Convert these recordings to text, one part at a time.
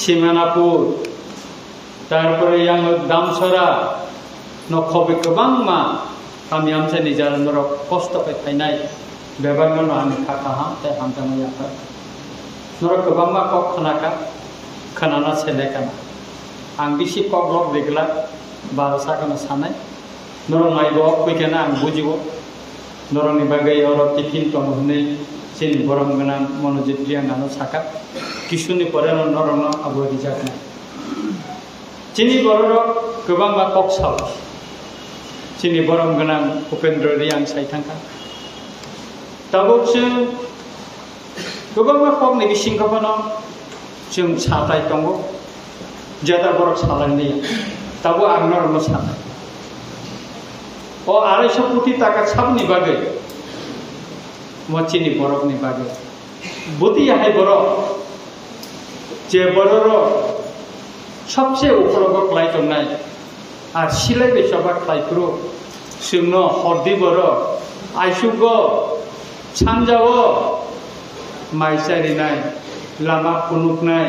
सिमानापुर तारपरे yang Damsara no khobe kebang ma kami amse ni jalan norok kosto pe thainai beban no ani khaka ha te hamta ma yakha norok kebang ma kok khanaka khanana sele kana ang bisi kok lok degla balsa kana sanai norok mai go koikena ang bujibo norok ni bagai oro tikin to mohne sin borom gana monojitria ngano sakat kisuni pore no norok no abo dijakna chini bororo kebang ma kok sal chini borom gana Upendra Riyang saitangka tabok chung kebang ma kok ni bising kapano chung satai tongo jada borok salan ni tabo agnor mo satai o 250 কোটি টাকা ছাপনি বাগে মচিনি বরক নি বাগে বুতি high বরক যে বড়র সবচেয়ে উপরগক লাইটং নাই আর সিলাই বেসবা ক্লাইপ্রো সিংনো হরদি বড় আইসুগ সানজাও মাইসারি নাই লামা পুনুক নাই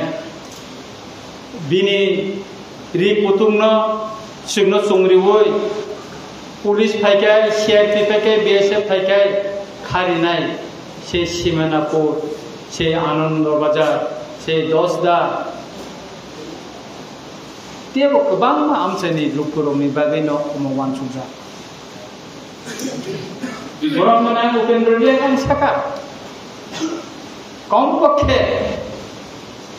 বিনি রি পুতুংনো সিংনো চুংরিবই पुलिस फाइकाय CIP फाइकाय BSF फाइकाय खारिनाय से सिमानापुर से आनंद बाजार से दसदा तेबो गोबां आमसानि लुकरमनि बागैनो अमवान सुजा बरमना उपेन्द्र रियां साका कम पक्षे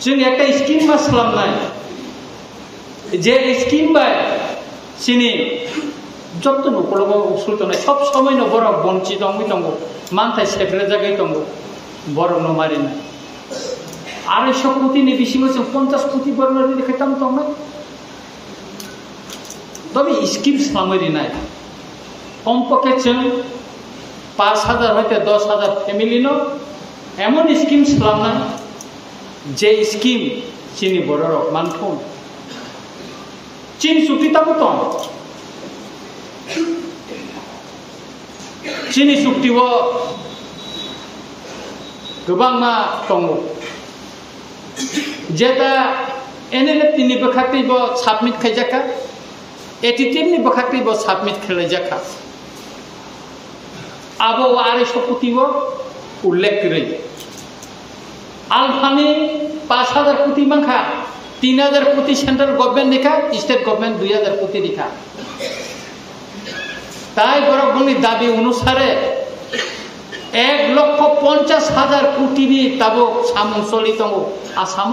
जों একটা স্কিম পাস खालामनाय जे स्किम बाय सिनि যত নকলব উসুল তো নাই সব সময় ন বড় বঞ্চিত আমি তঙ্গ মানথাই সেফরে জায়গায় তঙ্গ বড় ন মারি না 250 কোটি নি বেশি হচ্ছে 50 কোটি বড় নি খেতাম তো না তবে স্কিম সামরি নাই কমপক্ষে চং 5000 হইতে 10000 ফ্যামিলি ন এমন স্কিম সালাম না যে স্কিম চিনি বড় মানথুন চীন সুতিতাবো তো Sini suktiwo gobang ma tongo jeta enele tini bakhakti bo submit khaijaka attitude ni bakhakti bo submit khaijaka abo are shoputiwo ullekh krai alfani 5000 কোটি মাংখা 3000 কোটি সেন্ট্রাল গভর্নমেন্ট লিখা স্টেট গভর্নমেন্ট 2000 কোটি লিখা তাই বরগনি দাবি অনুসারে 1,50,000 কোটি নি তাবো সামন চলিতঙ্গ আসাম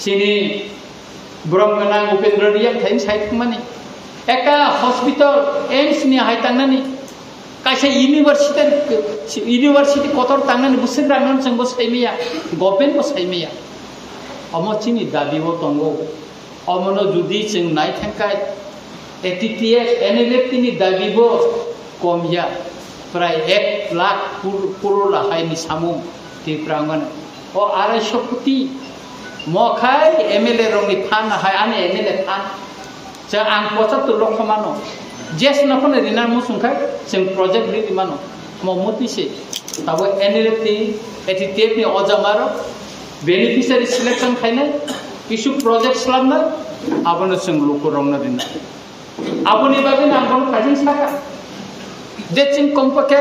চিনি ব্রহ্মনা উপেন্দ্র রিয়াং থাইন সাইতমানি একা হসপিটাল এইমস নি হাইতাংনানি কাইসা ইউনিভার্সিটি কতর তাংনানি বুসিন রাংনান जों বো সাইমিয়া গভর্নমেন্ট বো সাইমিয়া অম চিনি দাবিও তঙ্গ অমন যদি जों নাই থাকায় एटीटीएफ एनएलएफ तिनी दाबिबो कमिया प्राय 1 लाख करोड़ हायनि सामु तिप्रांगन ओ 250 कोटी मखाय एमएलए रंनि फान हाय आने एमएलए फान जों आं 75 लाख मानो जेस नफने रिना मुसुंखाय जों प्रोजेक्ट रिदि मानो ममतिसे ताबो एनएलएफ ति एटीटीएफ नि अजामार बेनिफिशियारि सिलेक्शन खायनाय किसु प्रोजेक्ट स्लामना आबनो जों लोक रंना दिना আপনি বাগে না কোন কাজিন সাকা যেচিন কমপক্ষে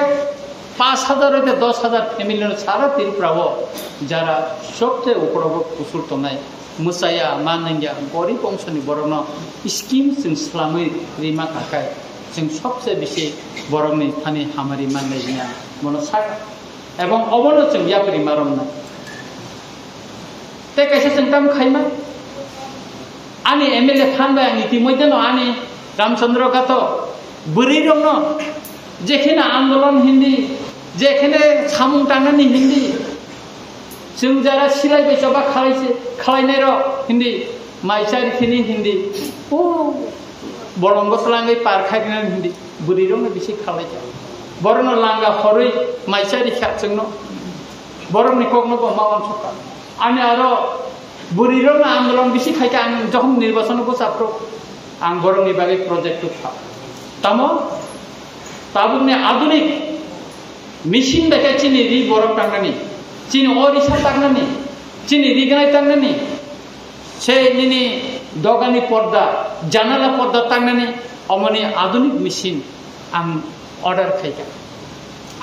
5000 হইতে 10000 ফ্যামিলি সারা ত্রিপুরাব যারা সবচেয়ে উপরব কুসুল তো নাই মুসায়া মানঙ্গিয়া গরিব অংশনি বরণ স্কিম जों ইসলামী রিমা কাকায় जों সবচেয়ে বেশি বরণনি থানি হামারি মানলে নিয়া মন সাকা এবং অবন जों ইয়াপরি মারম না তে কাইসে जों তাম খাইমা আনি এমএলএ ফানবাय आं इतिमध्ये न आनी रामचंद्र गातो बुरी दङ जेखिना आंदोलन हिंदी जेखिने सामुं टांनानि हिंदी जों जारा सिलाय बेसबा खालायनाय र हिंदी माइसारि थिनि हिंदी ओ बरंगस लांगै पार खायना हिंदी बुरी दङ बिसि खालायजा बरन लांगा हरै माइसारि खाचंनो बरमनि कगनो मावन सका आनि आरो बुरी दङ आंदोलन बिसि खायका आं जखम निर्वाचन को साप्रो आं बरंनि बागै प्रोजेक्ट था तमो ताबुनि आधुनिक मेशिन देखे चिनि रि बरक टांगनानि चिनि Orissa टांगनानि chini riganai tangnani sei nini dogani porda janala porda tangnani omoni adunik machine ang order khaika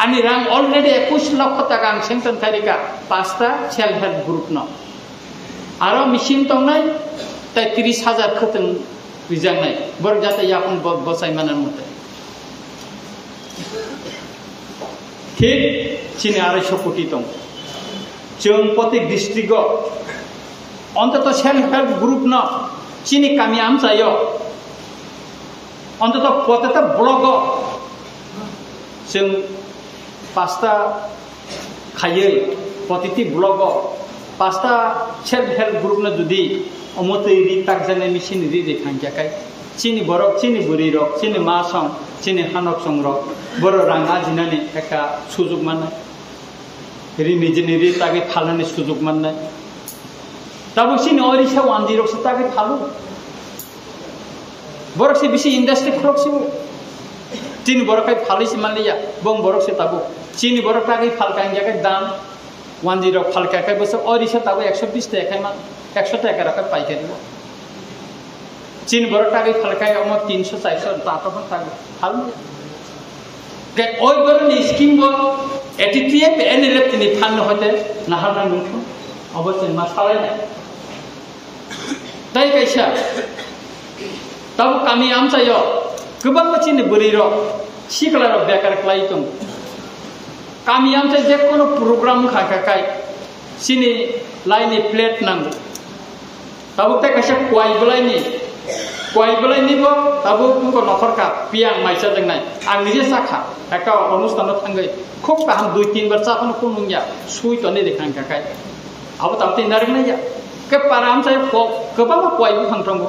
ani rang already 21 lakh taka ang sanction tharika 5ta self help group no aro machine tongnai tai 30,000 khateng bijangnai bor jate yapon bosai manan mate ঠিক চীনে 250 কোটি দं जों प्रत्येक डिस्ट्रिक्टआव অন্তত self help group ন চীনি কামি আমচায় অন্তত প্রত্যেকটা ব্লক जों 5টা খাইয়ে প্রতিটি ব্লক 5টা সেলফ হেল্প গ্রুপ ন যদি অমতে রি তাক জানে মেশিন রি দেখাঙ্কাকাই চীনি বরক চীনি বুরি রক চীনি মাসং চীনি হানক সংরক বড় রাঙা জিনানি একটা সুযোগ মাননাই রি নিজে নিজে তাকে ফালানি সুযোগ মাননাই তাবো চীনি অরিশা 106 তাকে ফালু বরকসে বেশি ইন্ডাস্ট্রি খরকসে চীনি বরকাই ফালিসি মানলিয়া বং বরকসে তাবো চীনি বরক তাকে ফালকাই জায়গায় দাম 10 ফালকাই বসে অরিশা তাবো 120 টাকা মান 100 টাকা রাখা পাইকে দিব চীন বড় টাকা ফালকাই আমার 300-400 টাকা থাকবে ভালো ওই ধরনের স্কিম এটিটিএফ এনএলএফ তিনি ফান্ড হতে না হারনা নুঠু অবশ্যই মা সালাই না তাই কাইসা তাবো কামি আমচায় गोबां চিনি বুড়ির শিকলার বেকার ক্লাই দं কামি আমচায় যে কোনো প্রোগ্রাম খাকাকাই চিনি লাইনি প্লেট নাंगौ তাবো তাই কাইসা কয় বলাই নিব তাবো কোনকো নখরকা পিয়াং মাইসা জंगनाय आं নিজে সাখা একটা অনুষ্ঠানত থাঙ্গै খুব কাহাম 2-3 বার চাপানো কোনুংয়া সুই তনে দেখাंकाकाय আবো তাতে নারগনাया के पाराम चाय गोबां कय फांथंगौ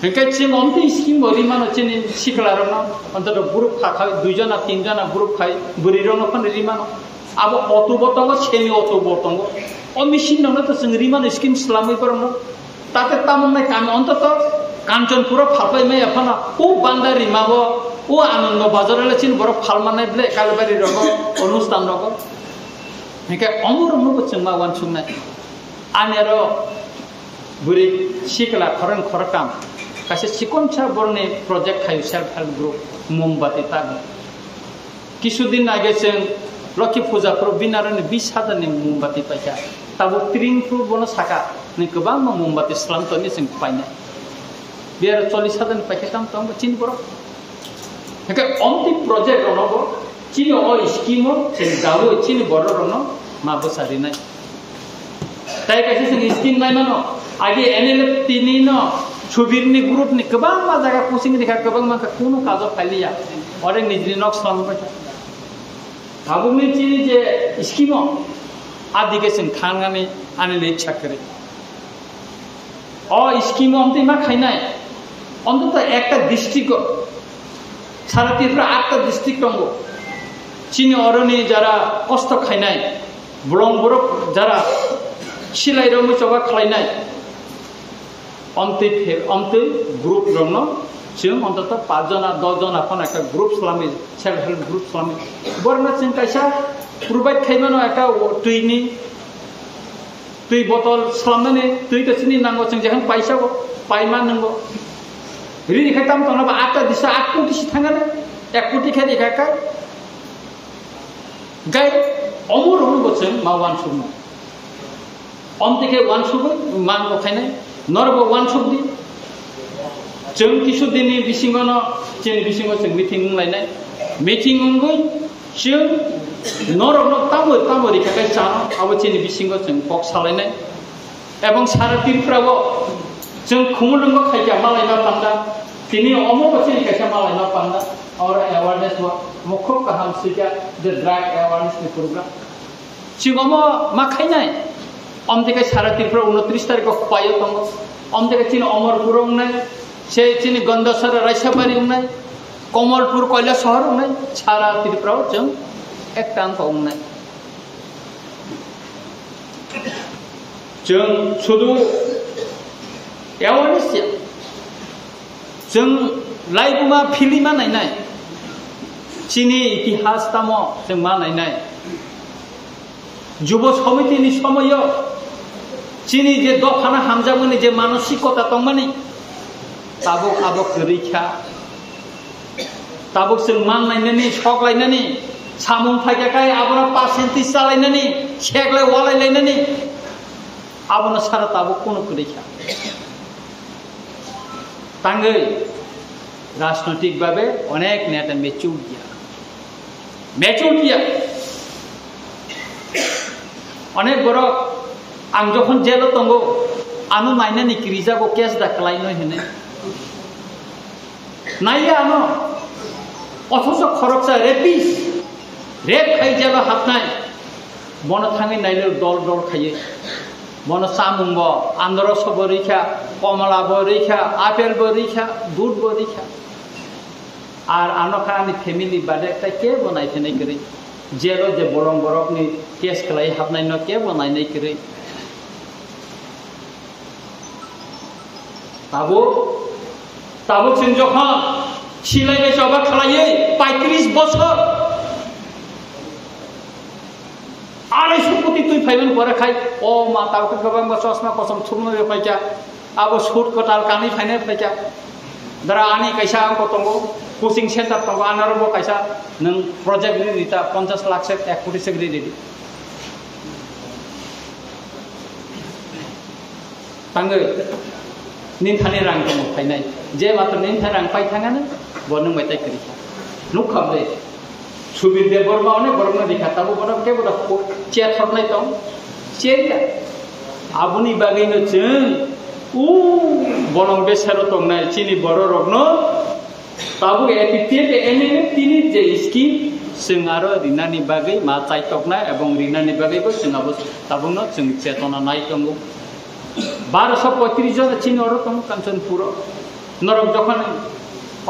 हेंके चिम अमति स्किम बरिमानो चिनि सिखलारनो अन्तत ग्रुप खाखाय 2 जना 3 जना ग्रुप खाय बुरिरनो फन रिमानो आबो अतो बतंगो छेनि अतो बतंगो ओ मेसिन ननो त जों रिमानो स्किम स्लामै परनो ताते तामनाय काम अन्तत कांचनपुर फालपाय मै आफाना ओ बान्दारी माबो ओ आनन्द बाजारले चिन बर फालमानाय ब्ले कालबारी रगो अनुष्ठान रगो हेके अमरनो बचंमा वान सुंनाय आनेरो बुरि सिखला खरन खरकाम कासे सिकनसा बरने प्रोजेक्ट खायो सेल्फ हेल्प ग्रुप मोमबाति ताग किछुदिन आगे जों लक्ष्मी फुजाफोर बिनारनि 20,000 नि मोमबाति पाइका ताबो त्रिंफु बनो साका नि गोबां मोमबाति स्लामतनि जों पाइनाय बियार 40,000 नि पाइका ताम चिन बर हेके अमति प्रोजेक्ट रनबो चिनि ओ स्कीमो जों दावो चिनि बर रनो माबसारिनाय ताई कासे जों स्किम नायमानो आगे एनएलएफ तिनि न छुबिरनि ग्रुपनि गोबां मा जागा कोचिं देखा गोबां मा कोनो काजो फालिया अरे निजनि नक स्लामबाय आबुनि चिनि जे स्किमो आदिके जों थांनानै आनले इच्छा करे ओ स्किमो अमति मा खायनाय অন্তত একটা ডিস্ট্রিক্ট সারা ত্রিপুরা 8টা ডিস্ট্রিক্ট দङ চিনি অরনি যারা কষ্ট খাইনাय ব্লং বরক যারা सिलाय रमु चबा खालायनाय अमते ग्रुप दङ जों अन्तत 5 जना 10 जना फन একটা ग्रुप स्लामि सेल्फ हेल्प ग्रुप स्लामि बरना जों कायसा प्रोवाइड खायमानो একটা तुई बोतल स्लामनानै तुई तसिनि नांगौ जों जेखान पाइसागो पाइमा नांगौ रि खायताम तंनाबा 8टा दिसा 8 कोटी थांगाने 1 कोटी खाय देखाका गाय अमर हनु बचन मावान सुनो अमतेके वान सुबो मान बखायनाय नरबो वान सुबदि जों किछु दिननि बिसिङनो जेनि बिसिङो जों मिटिं लायनाय मिटिं गय जों नरबनो तामो रिखाखाय जानो आबो जेनि बिसिङो जों बक्स सालायनाय एबं सारा तिरफ्राबो जों खुमुलुंगो खायजा मालायना पान्दा तिनि अमो बचनि खायजा मालायना पान्दा और अवेयरनेस मुखुब गाहाम सिगा the drug awareness programme Shigmo मा खायनाय अमतेके सारा तिरफ्रा 29 तारिख पायो दङ अमतेके चिन अमरपुर उंनाय से चिन गन्धसर रायसाबारी उंनाय कमलपुर कयला शहर उंनाय सारा तिरफ्राव जों एक टांग उंनाय जों सुदु एवारनेस जों लाइबुमा फिलिमा नायनाय चिनि इतिहास तामो जों मा नायनाय युव समितिनि समय Chini je dofana hamjamani je manosikota tongmani tabuk abok rikha tabuk sing mang lainani shok lainani samung phaikai abona percentage salainani sheklai walai lainani abona sara tabuk kono rikha tangai রাজনৈতিক ভাবে অনেক নেতা ম্যাচিউর গিয়া অনেক বড় আং যখন jail তঙ্গ আনো নাইনা নিক্রি যাবো কেস দাখলাই নয় হেনে নাইয়া আনো অথচ খরচা রেপিস রেপ খাই জেল হাতনাই বন থাঙে নাইলে দল দল খাইয়ে বন চামুংব আন্দরস বরিখা কমলা বরিখা আপেল বরিখা দুধ বরিখা আর আনখানি ফ্যামিলি বাদে একটা কে বনাইছে নাই করে জেল যে বরং বরকনি কেস খেলাই হাবনাই ন কে বনাই নাই করে তাবুক সিং যখন সিলাই বেশি অবাক খেলাইয়ে 35 বছর 250 কোটি তুই ফাইবেন পরে খাই ও মা তাবুক গবাং চশমা কসম থুমনো ফাইকা আবো সুট কটাল কানি ফাইনে ফাইকা দারা আনি কাইসা কতঙ্গো কোচিং সেন্টার তঙ্গো আনারবো কাইসা নং প্রজেক্ট রিটা 50 লাখ সে 1 কোটি সে রিডি তাঙ্গে নিনথানি রাং তঙ্গো ফাইনাই যে মাত্র নিনথা রাং পাই থাঙানো বনং বাইতাই করিখা নুখাবলে সুবির দে বর্মা অনেক বর্মা দেখা তাবো বড় কে বড় চেয়া থরনাই তং চেয়া আবুনি বাগৈনো जों বনং বেসারো তংনাই চিনি বড় রগ্ন তাবু এটিটিএ এনে তিনি যে স্কিম जों आरो रिनानि बागै मा चाइतकना এবং रिनानि बागैबो जों आबो ताबुनो जों चेतना नाय तंगो 1235 জন চিনি অর তং কাঞ্চনপুর নরক যখন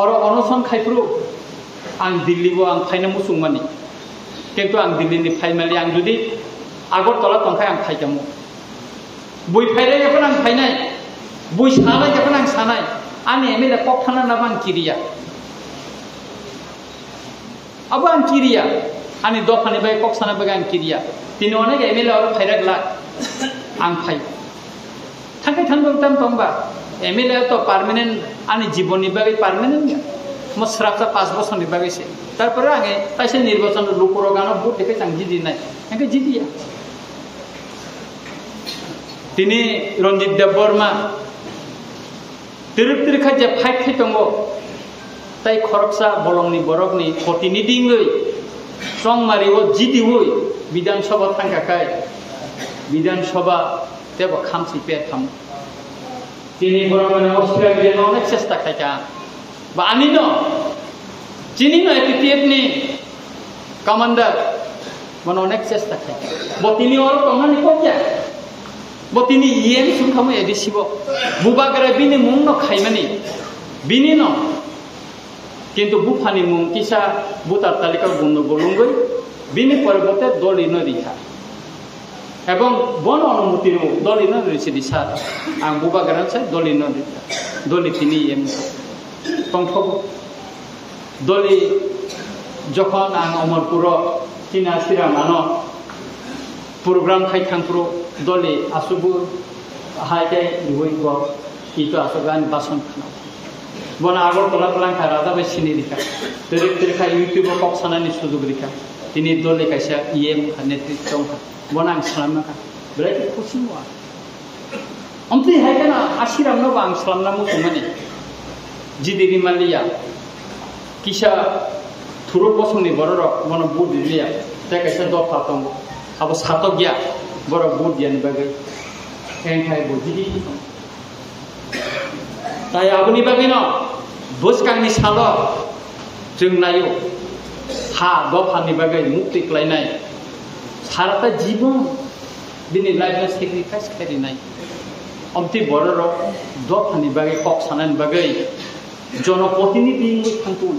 অর অনশন খাইপ্রু आं दिल्लीबो आं फाइना मुसुंमानि किन्तु आं दिल्लीनि फाइमालि आं जुदि आगरतला तंखाय आं फाइजामो बुइ फाइलाय जखन आं फाइनाय बुइ सानाय जखन आं सानाय आंनि एमएलए कक थाना नामा आं किरिया अब आं किरिया आंनि दफानि बाय कक साना बाय आं किरिया तिनि अनेक एमएलए आरो फाइरागला आं फाइ थांखाय थांगोन टाइम तंबा एमएलए तो पार्मानेंट आंनि जीवननि बागै पार्मानेंट मसराफा 5 বছরनि बागैसे तारपरे आङे कायसे निर्वाचन लोकरगानो भोट देखे आं जिदिनाय आंखौ जिदिया तिनि रंजित देबबर्मा तिरुखा जे फाइट थैतंगो ताई खरकसा बलंनि बरकनि प्रतिनिधिङै संमारिओ जिदिवै विधानसभा थांखाखाय विधानसभा तेबो खामसि पेथाम तिनि बरमाने अस्ट्रेलियानो अनेक चेष्टा खायका बानिनो चिनिनो एटीटीएफनि कमान्डार मन अनेक चेष्टा खाय बतिनि और तंगानि कोक्या बतिनि इएम सुनखामो एदिसिबो बुबागरा बिनि मुंग न खायमानि बिनि न किन्तु बुफानि मुंग किसा बुतार तालिका गुन्नो गलुंगै बिनि परिबर्ते दलिनो रिखा एवं बन अनुमति दलिनो रिसिदि सार आं बुबागरा साय दलिनो रिखा दलितिनि इएम तंथब दलि जखन आं अमरपुर चिना सिरा मानो प्रोग्राम खाय थांप्रो दलि आसुबु हायके दुइगो कितो आसगान बासन खाना बन आगरतला प्लांखा राजा बाय सिनि रिखा तेरेखा यूट्यूब कक सानानि सुजुग रिखा तिनि दलि कायसा इएम नेतृत्व बन आं सालामना ब्रेक खुसि मुआ अमति हायkana आसिरामनो आं सालामना मुसुमानि जिदिरि मालिया किसा थुरु बसंनि बररक मन बुद दिया ते कैसा दफा तंग अब सातक गया बर बुद दियानि बागै एंखाय बुजिदि ताय आबुनि बागै न बुसकांनि साल जों नायो हा दफानि बागै मुक्ति क्लायनाय साराता जीवन दिनै लाइफ सेक्रिफाइस खारिनाय अमति बररक दफानि बागै कक सानानि बागै जनप्रतिनिधि थांतुन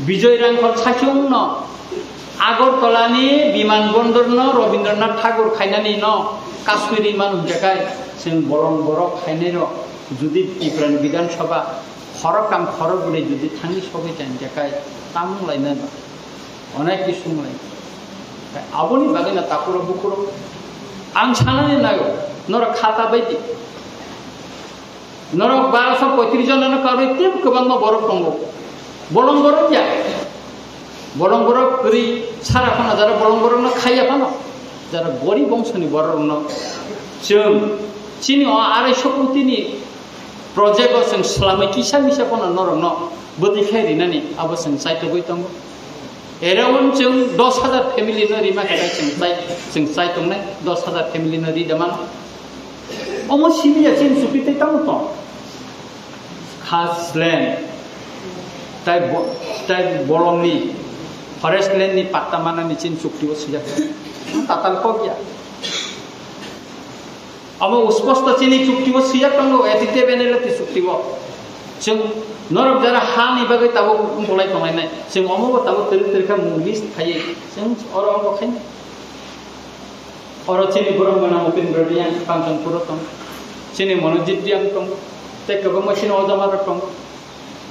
विजय रांखल साखिउं न आगरतलानि विमानबन्दर न रवीन्द्रनाथ ठाकुर खायनानि न काश्मीरी मानुह देखाय जों बरं बरक खायनाय न जुदि त्रिपुरानि विधानसभा खरकाम खरगुरि जुदि थांनि सबै जान देखाय तामुं लायना अनेक किसुं लाय आबुनि बागैना ताकुर बुकुर आं सानानै नायो नरक खाता बायदि नरक 1235 जनानो कारबाय तेम गोबां बरफ दङ बलं बरफ या बलं बरफ ओरै सारा फाना जारा बलं बरफनो खाया फानो जारा गरिब बंशनि बरफनो जों चिनि 250 कोटिनि प्रोजेक्ट जों स्लामै किसा मिसा फना नरकनो बोदिखायरिनानि आबो जों साइटबो दङ एराउन्ड जों 10,000 फेमिलि न रिमा खाय जों साइट दंनाय 10,000 फेमिलि न रिदामान अमो सिमिया चिन सुपिते तामतो खासलेन ताइ बलंनि फरेस्ट लैंड नि पत्ता मानानि चिन सुक्तिबो सिजाक ताताल को गया अमो स्पष्ट चिनि चुक्तिबो सिजाक दंगो एतिते बेनेलति चुक्तिबो जों नरक जरा हानि बागै ताबो बुंलाय तंनाय जों अमो ताबो तेरखा मुलिस थायो जों अर अमो खाय अर चिनि बरमगना उपेन्द्र दियां कांचनपुर दं चिनि मनोजित दियां दं ते गोबां मसिन अजमार दं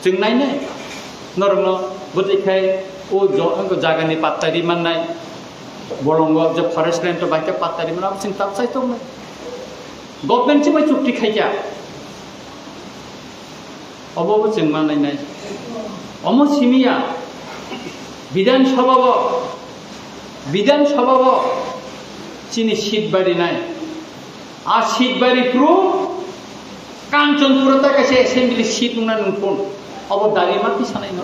जों नायनाय नरकनो बोदिखाय ओ जो जागानि पात्तारि माननाय बलंग जो फरेस्ट लैंड तो बाइके पात्तारि माना जों ताबसाय दं गभर्नमेंट से मै चुक्ति खायया अबो जों मानायनाय अमो सिमिया विधानसभा चिनि सीट बारिनाय आ सीट बारि प्रो कांचनपुर तक कैसे असेंबली सीट नुना नुफोन अबो दारिमाति सानाय न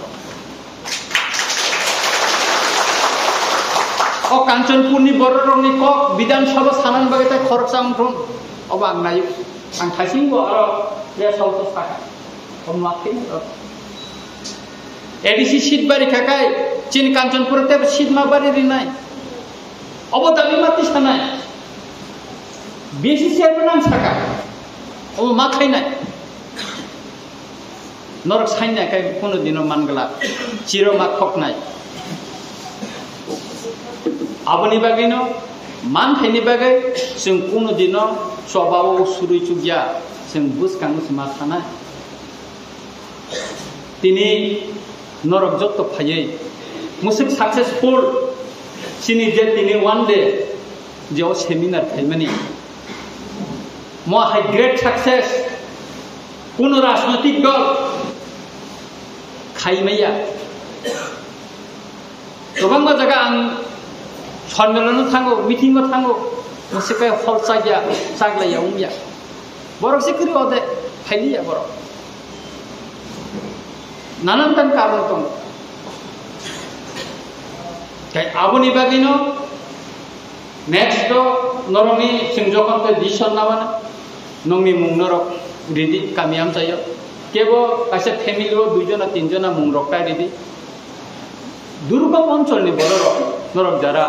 ओ कांचनपुरनि बररंनि क विधानसभा सानान बागै खरचा उनथोन अब आं नायो आं थासिंबो आरो बे साउथ साखा हमलाखै एडीसी सीट बारि खाकाय चिन कांचनपुर ते सीट मा बारि रिनाय अब दारिमाति सानाय बीसी चेयरमैन साखा ओ मा खायनाय नरक साइनाय काय कोनो दिनो मानगला चिरो मा खकनाय आबनि बागैनो मान थाइनि बागै जों कोनो दिनो सबाव सुरुय चुगिया जों बुसखांनो समा थानाय तिनि नरक जत्त फायै मुसुक सक्सेसफुल चिनि जे तिनि वन डे जेव सेमिनार थाइमानि म हाई ग्रेट सक्सेस कोनो राजनैतिक दल खाइमैया गोबां जगह आं सम्मेलन थांगो मिटिंग थांगो मुसुक हल सागिया सागलाया उमिया बरक से करी अदे फाइलिया बरक नानान कारण दं काय आबनि बागैनो नेक्स्ट नरकनि जों जखन डिसिसन नामानो नंनि मुं नरक रेडी कामियाम जायो केवल कासे फेमिली 2 जना 3 जना मुं रखता रेडी दुर्गम अंचलनि बर नरक जारा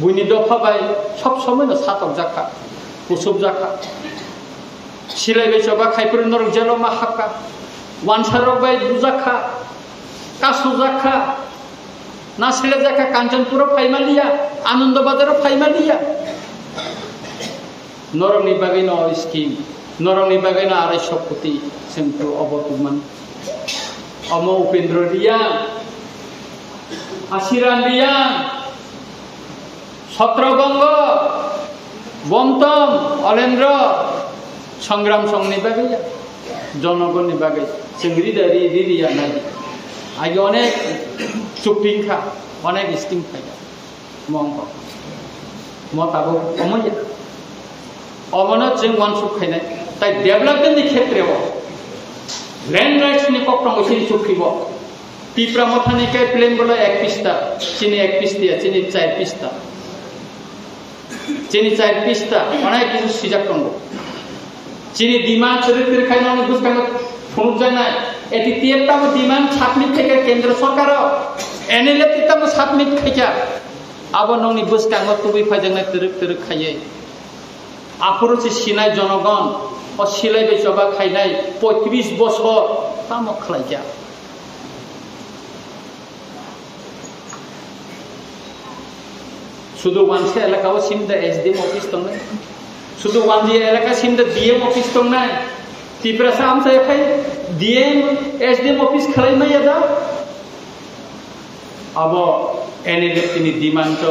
बुनि दफा बाय सब समय सातक जाखा कुसुब जाखा सिलाइबाय सबा खायफोर नरक जेलो मा हाका वानसारक बाय बुजाखा कासु जाखा ना सिले जाखा कांचनपुर फाइमालिया आनंद बाजार फाइमालिया नरकनि बागैनो स्कीम नरकनि बागैनो 250 कोटी जोंखौ अबतुमान अमो उपेन्द्र दिया आशिरान दिया छत्रबंग बंतम अलेन्द्र संग्राम संनि बागै जनगणनि बागै जों रिरिया नाय आगे अनेक चुक्तिखा अनेक स्कीम खाया मंग मताबो अमया अमनो जों वानसुक खायनाय ताइ डेभलपमेन्टनि क्षेत्रआव लैंड राइट्सनि पक्षाव सिनि चुक्तिबो पिप्रा मथानि के प्लेन बोला 1 पिस्ता चिनि 1 पिस्तिया चिनि 4 पिस्ता चिनि 4 पिस्ता अनेक किछु सिजाक दंगो चिनि डिमान्ड चरित्र खायनानै बुसखांनो फुनुक जानाय एति तियेतामो डिमान्ड साबमिट खायका केन्द्र सरकार एनएलए तितामो साबमिट खायका आबो नंनि बुसखांनो तुबै फायजोंनाय तरक खायै आफुरसे सिनाय जनगण अ सिलाइबाय जबा खायनाय 35 बছর तामो खालायका शुद्ध वानसे एलाकाव सिमदा एसडीएम ऑफिस दंनाय शुद्ध वानजी एलाका सिमदा डीएम ऑफिस दंनाय तिप्रासा आमसा एखाय डीएम एसडीएम ऑफिस खालायमाया दा अब एनएलए तिनि demand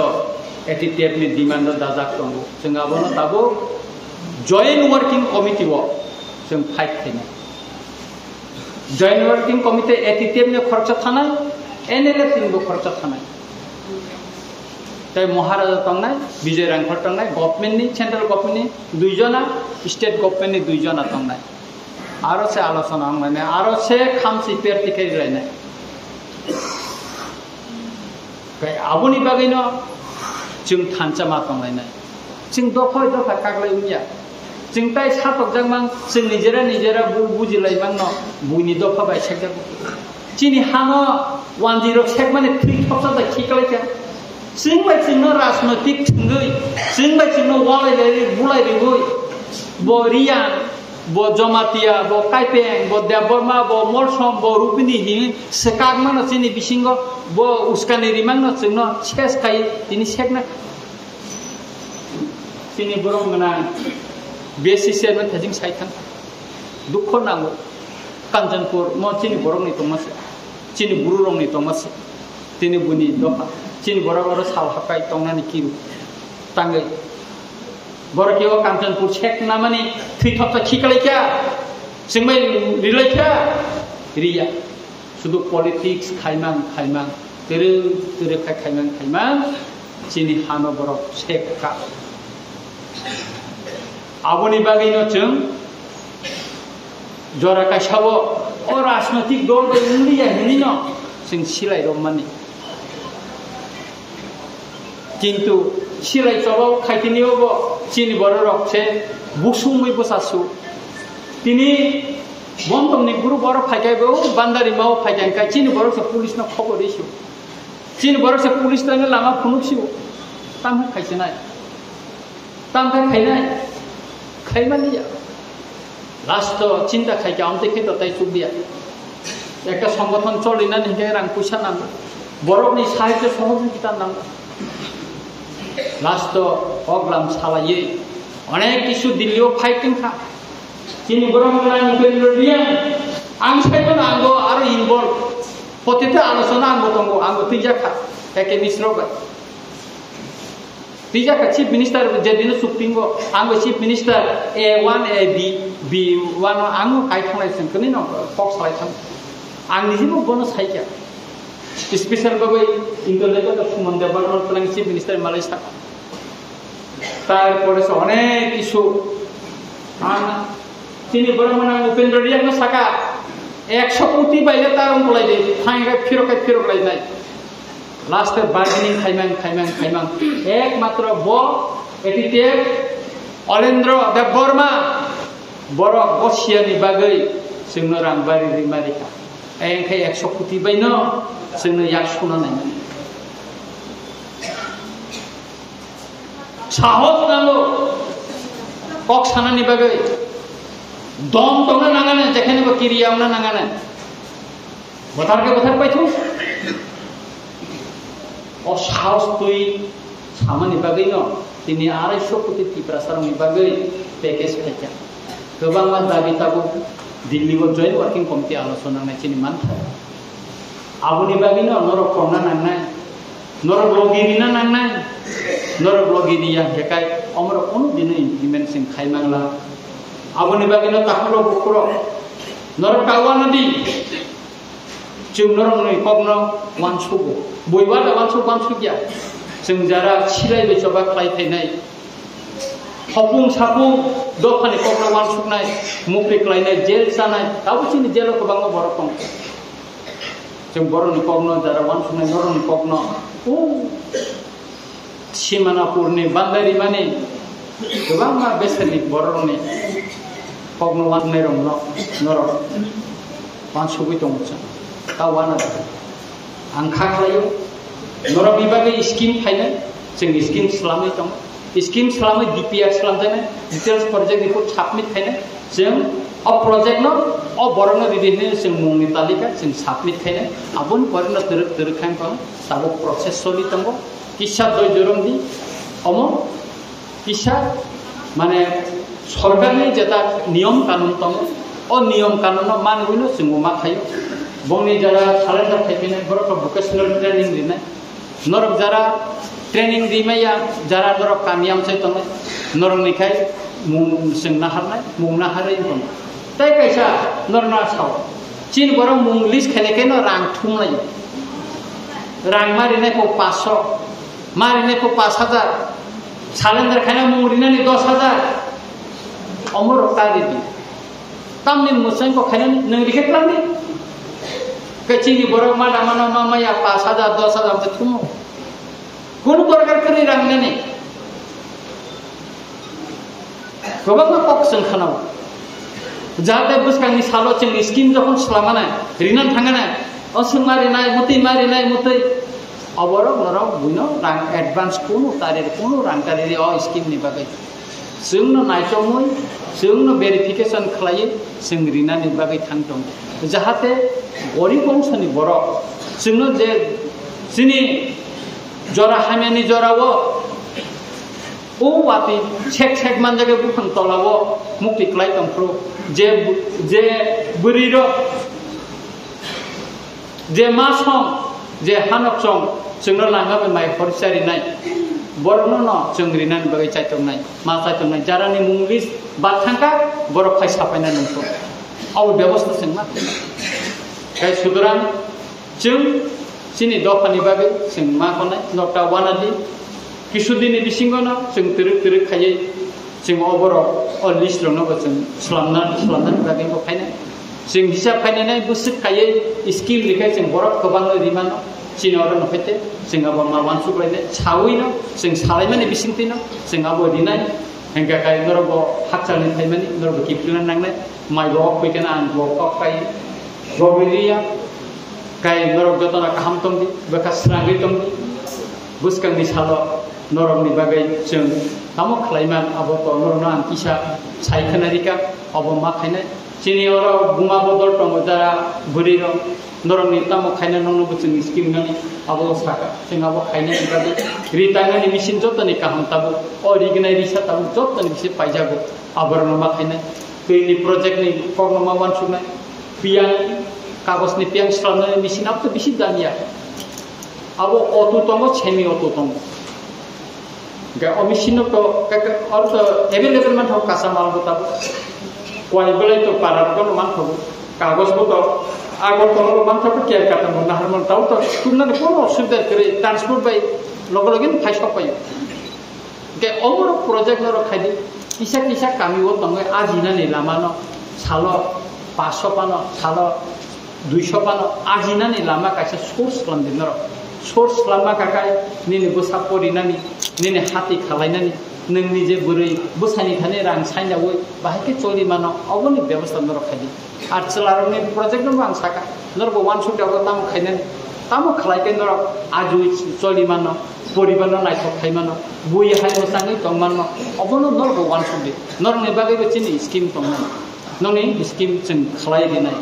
ATTF ni demand dajak tongo जों abono tabo joint working committee wo जों fight खालामो joint working committee ATTF ni खर्चा थानाय NLF ni bo खर्चा थानाय তাই মহারাজা তংনাই বিজয় রাংখর তংনাই গভর্নমেন্ট নি সেন্ট্রাল গভর্নমেন্ট নি দুইজনা স্টেট গভর্নমেন্ট নি দুইজনা তংনাই আরো সে আলোচনা মানে আরো সে খামসি পের টিকাই রাইনাই তাই আবনি বাগैनो जों थानचामा तंलायनाय जों दफाय दफा कागलायनिया जों ताय सातकजांमां जों निजेरा बुजिलायमां न बुनि दफा बाय सेकदा चिनि हानो 10 सेक माने 3 थपसा दा खिकलायका जों बाय जोंनो राजनैतिक थुंगै जों बाय जोंनो वालायलाय बुलायरिगै बरियान bo jamatia bo kaipeng bo deborma bo molsom bo rupini hi sekagmano chini bisingo bo uskani rimangno chungno ses kai tini sekna chini borong gana besi seven thajing saitan dukho nango kanjanpur mo chini borong ni tomase chini bururong ni tomase tini buni doha chini borong sal hakai tongnani kiru tangai Borokio Kancanpur cek namani Tritopta Kikalika Singmai Rilaka Ria Sudu politics Kaimang Tere Kaimang Chini Hano Borok cek ka Aboni Bagino Chung Joraka Shavo or Asmatic Dol by India Hinino Sing Silai Romani Kintu Silai Sobo Kaitiniobo Chini borok che busumui bosasu tini bontomni guru borok phaikai bo bandari mau phaikai kai chini borok se police na khobor isu chini borok se police tang lama phunuk siu tam khaisnai tam khainai khaimani ya last to chinta khai ka amte khe to tai subia ekta সংগঠন চলিনা নিকে রাং পয়সা নাম borok ni সাহায্য সহযোগিতা নাম Last oglam salaye onek isu dilio fighting kha chini borong lan pelorian ang saibon ango aro involve potita alosona ango tongo ango tijaka eke misroga tijaka chief minister jedino supingo ango chief minister A1 AB B1 ango kai thanglai sengkoni no fox lai thang ang nijibo bono saikya special babai intellectual human development planning chief minister Malaysia তারপরে অনেক কিছু তিনি বড় মানে উপেন্দ্র রিয়াং সাকা 100 কোটি বাইলে তার বলাই দে ফাইঙ্গা ফিরকাই নাই লাস্টে বার্গেনিং খাইমাং একমাত্র ব এটিতে অলেন্দ্র দেববর্মা বড় বসিয়ানি বাগৈ जोंनो रांबारि रिमारिखा एंखाय 100 कोटी बायनो जोंनो याक सना नाय साहस नांगौ कक सानानि बागै दम तंनो नाङानो जेखायनोबो किरियावनो नाङानो बोथारके बोथार पाइथु अ साहस तुइ सामानि बागैनो दिनै 250 कोटी तिप्रासारनि बागै पेकेज खायखा गोबां मा दाबि ताबो दिल्ली को जॉइंट वर्किंग कमिटी आलोचना नाय चिनि मानथा आबुनि बागैनो नरक करना नांनाय नरक ब्लगिरिना नांनाय नरक ब्लगिरिया हेकाय अमर कोनो दिन इमप्लिमेंट सिं खायमांला आबुनि बागैनो ताखरो बुखरो नरक कावा नदी जों नरक नै कगनो वानसुगो बयबा वानसुगिया जों जारा सिलाय बेसबा खाय थायनाय हपुं सापुं दखानि कगनो वानसुगनाय मुफ्रि क्लायनाय जेल जानाय दाबो चिनि जेल गोबां बर दं जों बरनि कगनो जारा वानसुगनाय नरनि कगनो ओ सिमानापुरनि बान्दारि माने गोबां मा बेसेनि बरनि कगनो वाननाय रंनो नरक वानसुगै दं गावाना आं खाखायो नरक बिभागै स्किम थायनाय जों स्किम खालामनाय दं स्किम खालामनाय DPR खालामनाय डिटेल्स प्रोजेक्ट रिपोर्ट साबमिट खायनाय जों अ प्रोजेक्ट न अ बरनो रिदिने जों मुंनि तालिका जों साबमिट खायनाय आबुन बरनो दरखान को ताबो प्रोसेस सलि दंगो किसा दय जरमदि अमो किसा माने सरकारनि जेता नियम कानुन दं अ नियम कानुन मानबोनो जों मा खायो बंनि जारा सालेन्डार थाइफिनाय बरक भोकेशनल ट्रेनिं लिरनाय नरक Zara training di maya jara norok kamiam sai tongai norong nikai mung sing naharnai mung naharai pon tai kaisa norna sao chin borong mung list khane ke no rang thumnai rang mari nai ko 500 mari nai ko 5000 salendar khana mung rina ni 10000 omor ta di tamni musang ko khane nang dikhet lani kecini borong mana mana mama ya 5000 10000 te thumo কোন দরকার করে রাখনে নেই গোবাং cock সংখানাও যাতে বুসকাংনি সালো চিং scheme যখন সালামানা রিনান থাঙ্গানা অসং মারিনাই মতই অবর নরক বুইনো রাং advance কোন তারের কোন রাংটারি অ স্কিম नि बागै जोंनो नायथमय जोंनो भेरिफिकेशन खालायो जों रिनानि बागै थांदों जाहाथे गरीब अंशनि बर जोंनो जे जोंनि जरा हामियानि जरावो ओ वाति छेक मानजागे बुखां तलावो मुक्ति क्लाय तंफ्रु जे बुरिरो जे मासं जे हानकसं जोंनो लांगाबे माइ खरसारि नाय बरनो न जों रिनानि बागै चाइतंनाय मा चाइतंनाय जारानि मुंलिस बाथांका बर फाइ साफायना नंखौ आव व्यवस्था जोंना गाय सुदरान जों sini dofani bagai sing ma konai nota wanadi kisudini bisingono sing teruk khaye sing oboro o list lo no sing slamnan bagai ko khaina sing hisab khaina nai busuk khaye skill likhai sing borok kobang rimano sini oro no phete sing abo ma wansu klaine chawino sing salaimani bisingtino sing abo dinai hengka kai norobo hakchalni thaimani norobo kiplina nangnai mai bo koikena an bo kai robiria kai norok jotona kaham tongdi bekas rangi tongdi buskang ni salo norok ni bagai jeng tamo klaiman abo to norona kisa sai khanarika abo ma khaina chini oro bunga bodol tongo jara buriro norok ni tamo khaina nongno buchung skim nani abo saka sing abo khaina ni bagai ritanga ni machine jotoni kaham tabu original risa tabu jotoni bisi paijago aborno ma khaina ni project ni korno ma wan sunai piang कागज नि पियां स्लामनानै machine अब तो बेसि दामिया अब अटो तंगो semi अटो तंगो गा ओ machine तो और तो अवेलेबल मान हो कासा माल बता कोई बेले तो पारार को मान हो कागज को तो आगो तो मान तो केयर काटा मन हार मन ताउ तो तुमना कोनो असुविधा करे ट्रांसपोर्ट बाय लगे लगे फाइस पायो गे ओमरो प्रोजेक्ट न रखादि किसा कामिओ तंगो आजिना नि लामानो सालो 500 पानो सालो 200 pano ajina ni lama kaisa source lam dinaro source lama kakai nini busa pori nani nini hati khalai nani ningni je burui busani thane rang saina woi bahike choli mano oboni byabostha noro khadi ar chalaroni project no bang saka norbo wan shot abo tam khainen tamo khalai ke noro aju choli mano poribano naithok khai mano bui hai mosangai tong mano obono norbo wan shot norni bagai be chini scheme tong mano noni scheme chung khalai dinai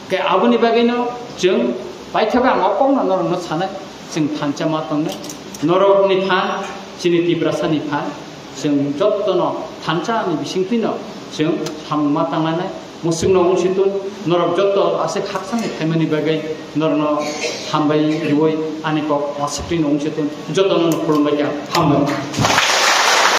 ke aboni bagino jeng baithaba ngopong na norong no sanai jeng thanchama tongne norok ni than chini tibrasani phan jeng jottono thancha ni bisingtino jeng hamma tanganai musungno unsitun norok jotto ase khaksani thaimani bagai norno hambai ruoi aniko asipin unsitun jottono khulumbai hambai